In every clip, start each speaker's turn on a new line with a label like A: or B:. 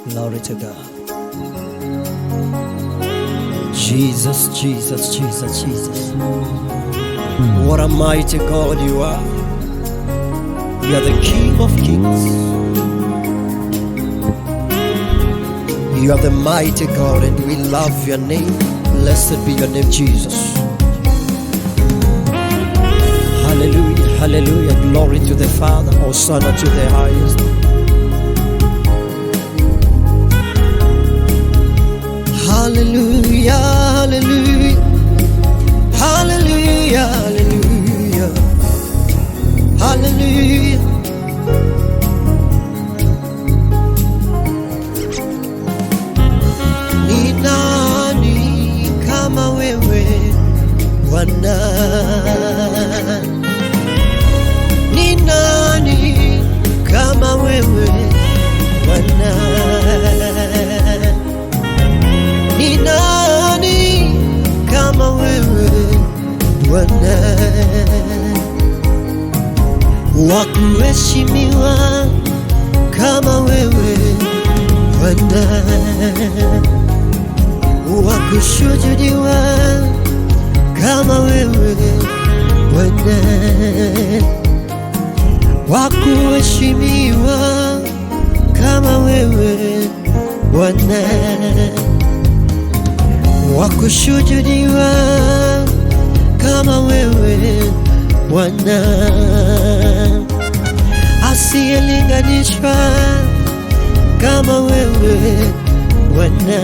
A: Glory to God. Jesus, Jesus, Jesus, Jesus. What a mighty God you are. You are the King of Kings. You are the mighty God, and we love your name. Blessed be your name, Jesus. Hallelujah, hallelujah. Glory to the Father, Hosanna to the highest. Hallelujah, hallelujah, hallelujah, hallelujah, hallelujah. Ni nani kama wewe Bwana? Ni nani kama wewe Bwana? Ni nani kama wewe Bwana? Wa kuheshimiwa kama wewe Bwana, wa kushujudiwa kama wewe Bwana, wa kuheshimiwa kama wewe Bwana, wa kushujudiwa kama wewe Bwana, asiyelinganishwa kama wewe Bwana,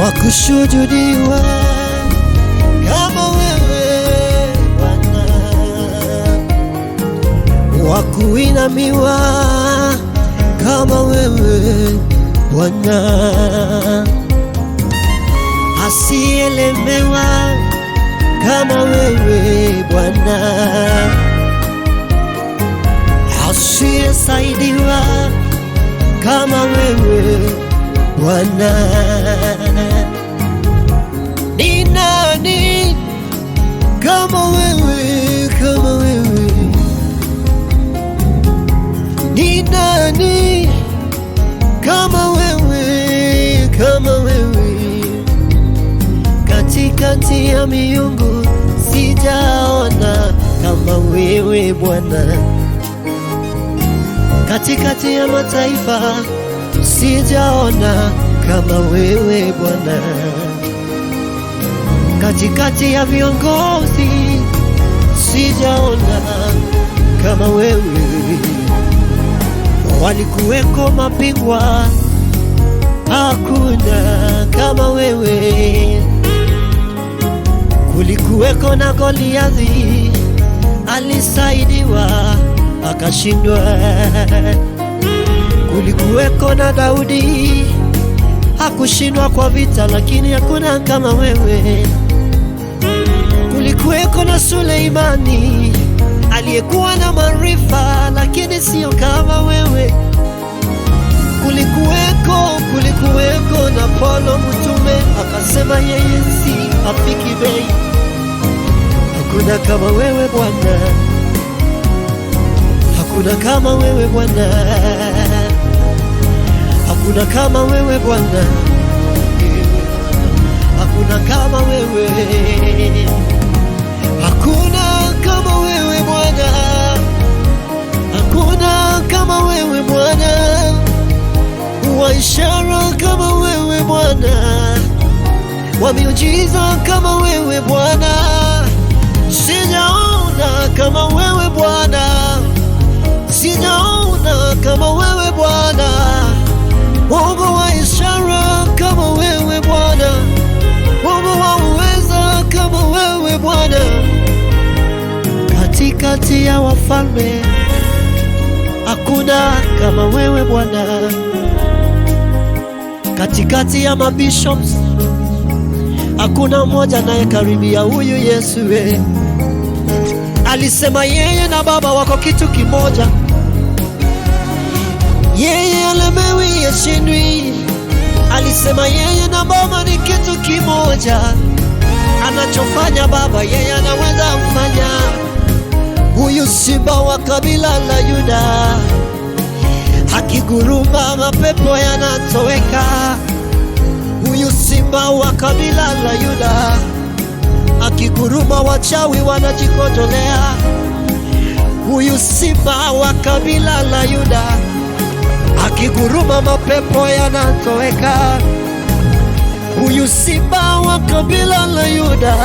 A: wa kushujudiwa kama wewe Bwana, wa kuinamiwa kama wewe Bwana, asiyelemewa kama wewe Bwana, asiyesaidiwa kama wewe Bwana. Ni nani kama wewe, kama wewe? Ni nani kama wewe, kama wewe? Katikati ya miungu sijaona kama wewe Bwana, katikati ya mataifa sijaona kama wewe Bwana, katikati ya viongozi sijaona kama wewe. Walikuweko mabingwa, hakuna kama wewe. Kulikuweko na Goliathi, alisaidiwa akashindwa. Kulikuweko na Daudi, hakushindwa kwa vita, lakini hakuna kama wewe. Kulikuweko na Suleimani, aliyekuwa na maarifa, lakini sio kama wewe. Kulikuweko na Paulo mtume, akasema yeye si afiki bei. Hakuna kama wewe Bwana, hakuna kama wewe Bwana, hakuna kama wewe Bwana, hakuna kama wewe, hakuna kama wewe Bwana, hakuna kama wewe Bwana, wa ishara kama wewe Bwana, wa miujiza kama wewe Bwana, sijaona kama wewe Bwana, sijaona kama wewe Bwana, Mungu wa ishara kama wewe Bwana, Mungu wa uweza kama wewe Bwana. Katikati ya wafalme hakuna kama wewe Bwana, katikati ya mabishops hakuna mmoja naye karibia huyu Yesu. Alisema yeye na Baba wako kitu kimoja, yeye alemewi yashindwi. Alisema yeye na Baba ni kitu kimoja, anachofanya Baba yeye anaweza kufanya. Huyu simba wa kabila la Yuda akiguruma mapepo yanatoweka. Huyu simba wa kabila la Yuda, akiguruma wachawi wanajikojolea. Huyu simba wa kabila la Yuda, akiguruma mapepo yanatoweka. Huyu simba wa kabila la Yuda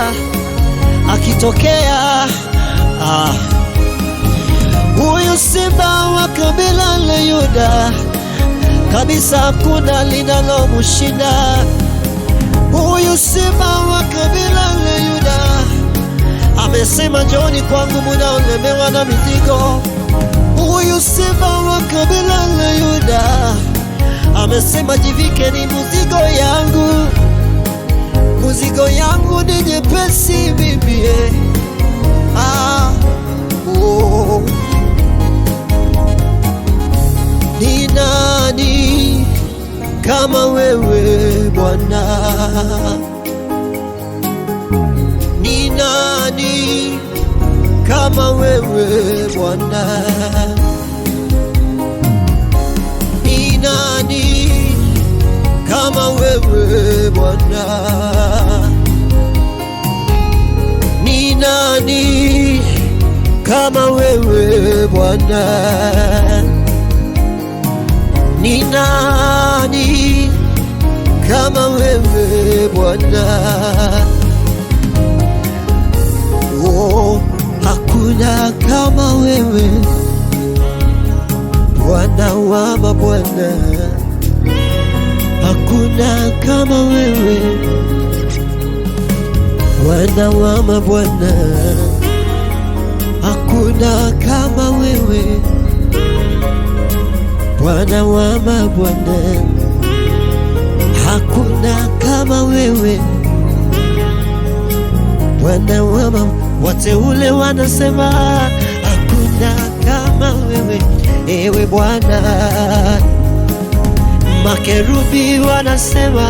A: akitokea, huyu simba wa kabila la Yuda kabisa hakuna linalomshinda. Huyu simba wa kabila la Yuda amesema njooni kwangu mnaolemewa na mizigo. Huyu simba wa kabila la Yuda amesema jivikeni mzigo yangu, mzigo yangu ni nyepesi bibi. Ni nani kama wewe Bwana? Ni nani kama wewe Bwana? Ni nani kama wewe Bwana? Ni nani kama wewe Bwana? Ni nani kama wewe Bwana? Oh, hakuna kama wewe Bwana wa mabwana. Hakuna kama wewe Bwana wa mabwana. Hakuna kama wewe Bwana wa mabwana. Hakuna kama wewe Bwana wa mabwana. Wateule wanasema hakuna kama wewe, ewe Bwana. Makerubi wanasema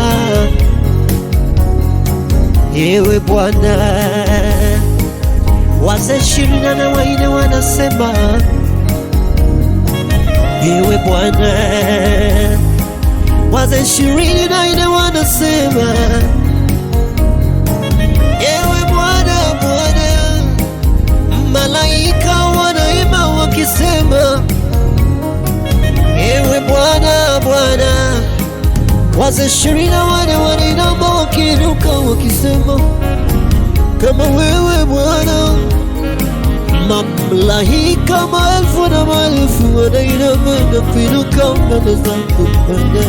A: ewe Bwana. Wazee 24 wanasema ewe Bwana. Wazee 24 wanasema ewe Bwana, Bwana. Malaika wanaimba wakisema ewe Bwana, Bwana. Wazee 24 wanainama wakiruka wakisema kama wewe Bwana. Malaika maelfu na maelfu wanainama na kuinuka mbele zako Bwana.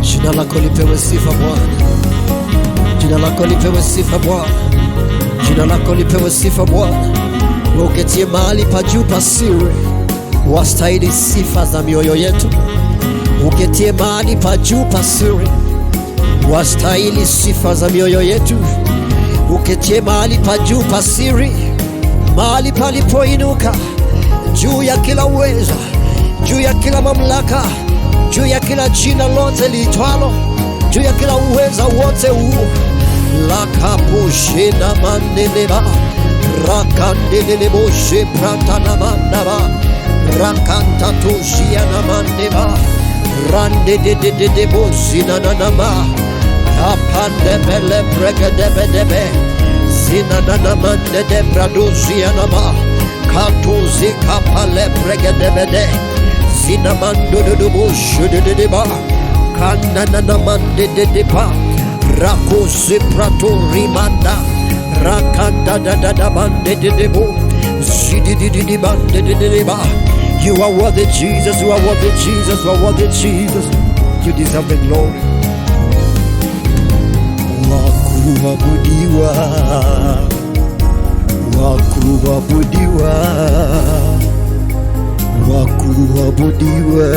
A: Jina lako lipewe sifa Bwana. Jina lako lipewe sifa Bwana. Jina lako lipewe sifa Bwana. Uketie mahali pa juu pa siri, wastahili sifa za mioyo yetu. Uketie mahali pa juu pa siri, wastahili sifa za mioyo yetu. Uketie mahali pa juu pa siri, mahali palipoinuka juu ya kila uweza, juu ya kila mamlaka, juu ya kila jina lote liitwalo, juu ya kila uweza wote huu. Lakapushina mandeleba rakandeleboshe pratana mandaba rakantatushia na mandeba randedededebosina nanama kapandebele bregedebedebe zinananamande de bradusia nama katuzi kapale bregedebede zinamandodoboshe dedeba kanananamande dedepa rakusi pratorimanda rakanda da bande debo zidididi bande deba. You are worthy Jesus, you are worthy Jesus, you are worthy Jesus. You deserve the glory. Wakuabudiwa, wakuabudiwa, wakuabudiwa.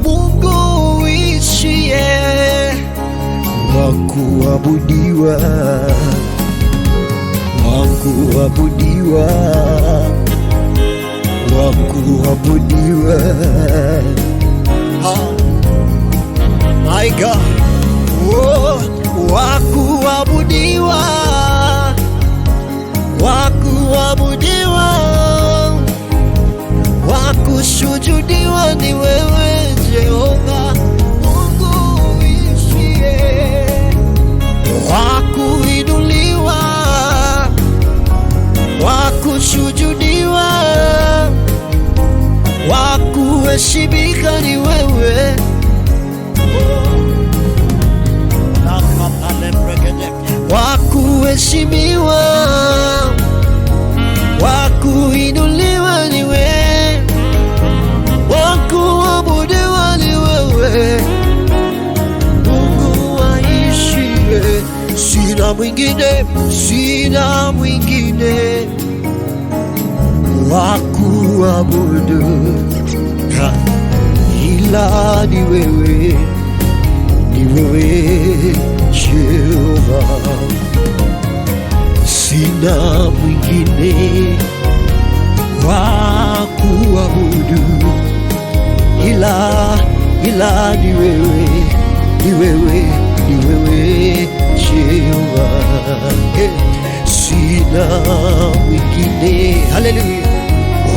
A: Mungu uishie, wakuabudiwa, wakuabudiwa, wakuabudiwa. My God, oh, wakuabudiwa, wakuabudiwa, kuheshimika ni wewe, wa kuheshimiwa, wa kuinuliwa ni wewe, wa kuabudiwa ni wewe, Mungu aishiye. Sina mwingine, sina mwingine wa kuabudu ila ni wewe, ni wewe Jehova. Sina mwingine wa kuabudu ila ni wewe, ni wewe, ni wewe Jehova. Sina mwingine, haleluya,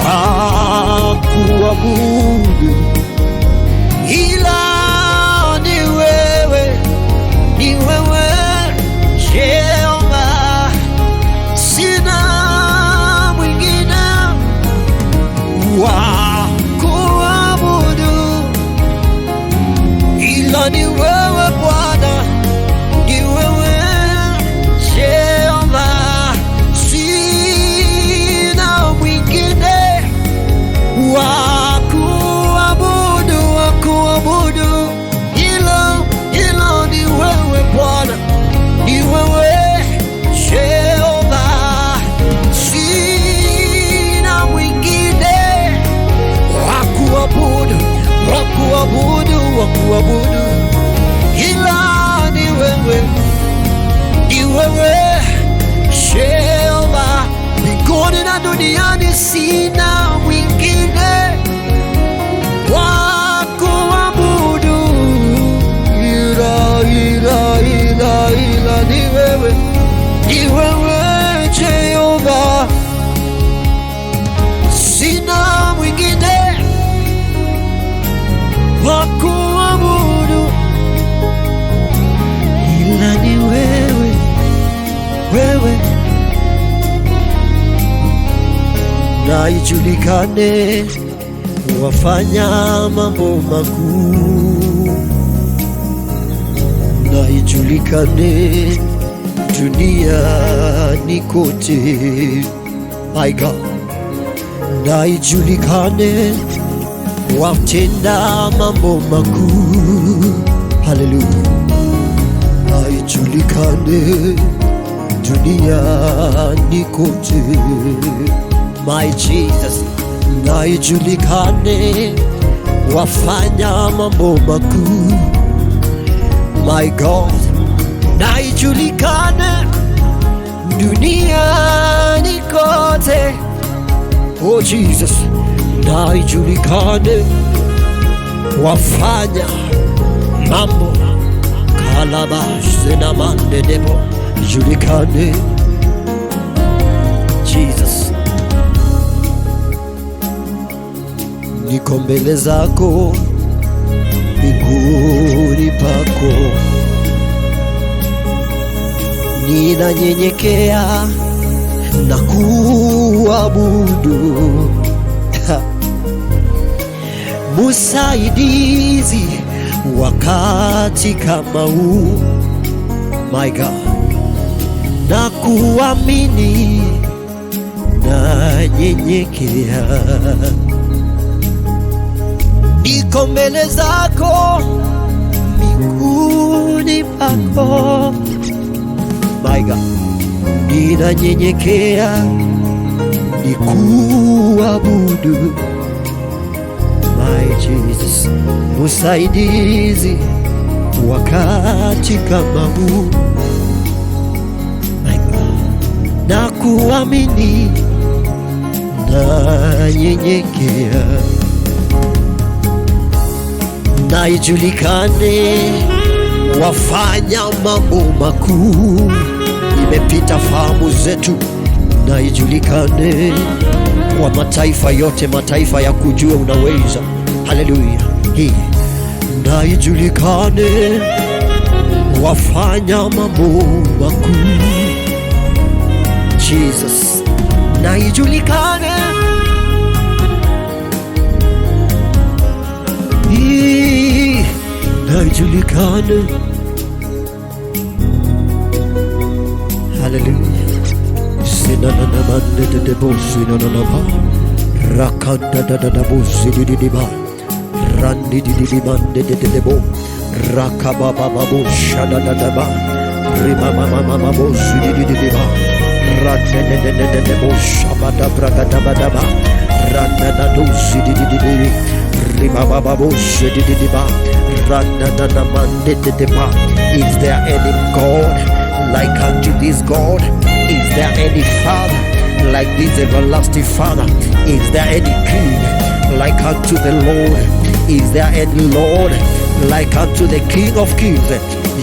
A: wa kuabudu ila ni wewe, ni wewe Jehova. Sina mwingine wa kuabudu ila ni wewe Bwana, ni wewe Jehova. Sina mwingine wa kuabudu, wa kuabudu ila ni wewe Bwana, ni wewe Jehova. Sina mwingine wa kuabudu, wa kuabudu, wa kuabudu ila ni wewe, ni wewe Jehova. Mbinguni na duniani sina mwingine wa kuabudu ila ni wewe, ni wewe Jehova. Sina mwingine wa kuabudu ila ni wewe, wewe. Na ijulikane wafanya mambo makuu, na ijulikane duniani kote, my God. Na ijulikane watenda mambo makuu, haleluya. Na ijulikane duniani kote, my Jesus. Na ijulikane wafanya mambo makuu, my God. Na ijulikane duniani kote, oh Jesus. Na ijulikane wafanya mambo kalabash na mande debo, ijulikane Jesus. Niko mbele zako miguuni pako, ninanyenyekea na kuabudu. Musaidizi wakati kama huu, my God, na kuamini na nyenyekea. Niko mbele zako miguuni pako, my God, ninanyenyekea nikuabudu, my Jesus. Musaidizi wakati kama huu, my God, na kuamini na nyenyekea. Na ijulikane wafanya mambo makuu, imepita fahamu zetu. Na ijulikane kwa mataifa yote, mataifa ya kujua unaweza, haleluya. Hii na ijulikane wafanya mambo makuu, Jesus. Na ijulikane ijulikane. Hallelujah. Sinanana mande de debo sinanana ba. Rakanda da da da bo sididiba. Randi di mande de debo. Rakababa bo shada da da ba. Rima mama bo sididiba. Rande de debo shabada braga da ba da ba. Randa da do sididibi. Rima baba bo sididiba. Randa da da mande de deba. Is there any God like unto this God? Is there any Father like this everlasting Father? Is there any King like unto the Lord? Is there any Lord like unto the King of Kings?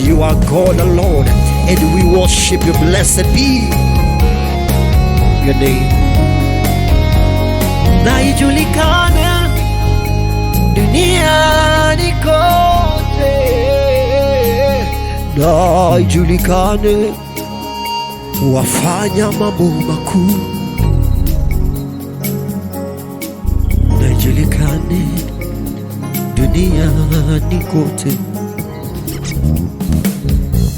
A: You are God alone, and we worship you. Blessed be your name. Na ijulikane duniani kote, na ijulikane wafanya mambo makuu, na ijulikane duniani kote,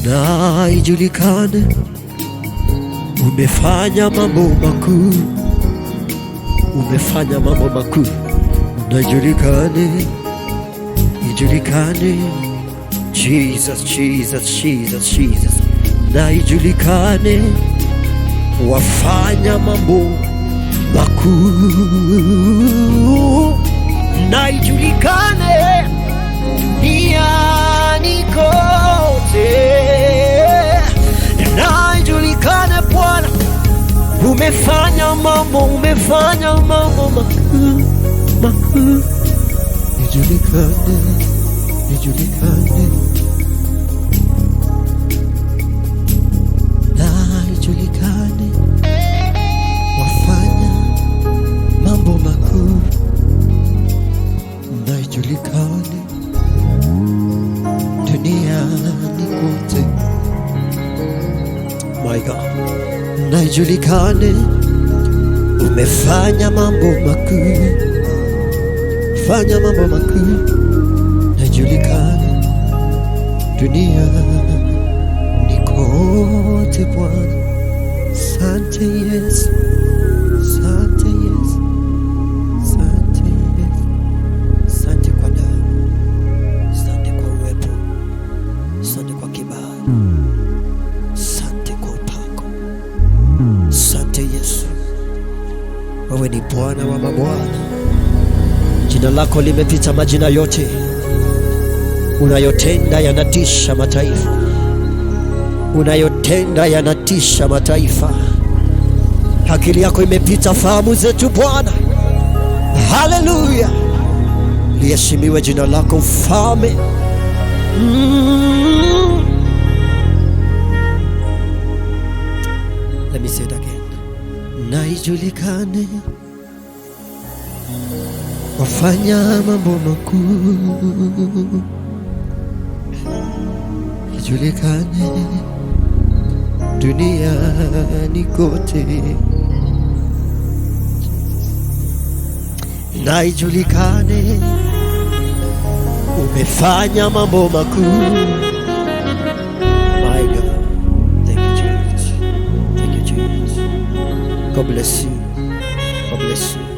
A: na ijulikane umefanya mambo makuu, umefanya mambo makuu, na ijulikane, ijulikane. Jesus, Jesus, Jesus, Jesus. Na ijulikane wafanya mambo makuu, na ijulikane duniani kote, na ijulikane Bwana umefanya mambo makuu, makuu. Ijulikane, ijulikane. Ijulikane wafanya mambo makuu, na ijulikane duniani kote. My God, na ijulikane umefanya mambo makuu, fanya mambo makuu, na ijulikane duniani kote Bwana. Sante Yesu, sante Yesu, sante Yesu, sante kwa damu, sante kwa uwepo, sante kwa kibali, sante kwa upako, sante Yesu. Wewe ni Bwana wa mabwana, jina lako limepita majina yote, unayotenda yanatisha mataifa, unayotenda yanatisha mataifa. Akili yako imepita fahamu zetu Bwana. Haleluya, liheshimiwe jina lako mfalme. Let me say it again. Na ijulikane wafanya mambo makuu, ijulikane duniani kote, na ijulikane umefanya mambo makuu. My God, thank you Jesus, thank you Jesus. God bless you, God bless you.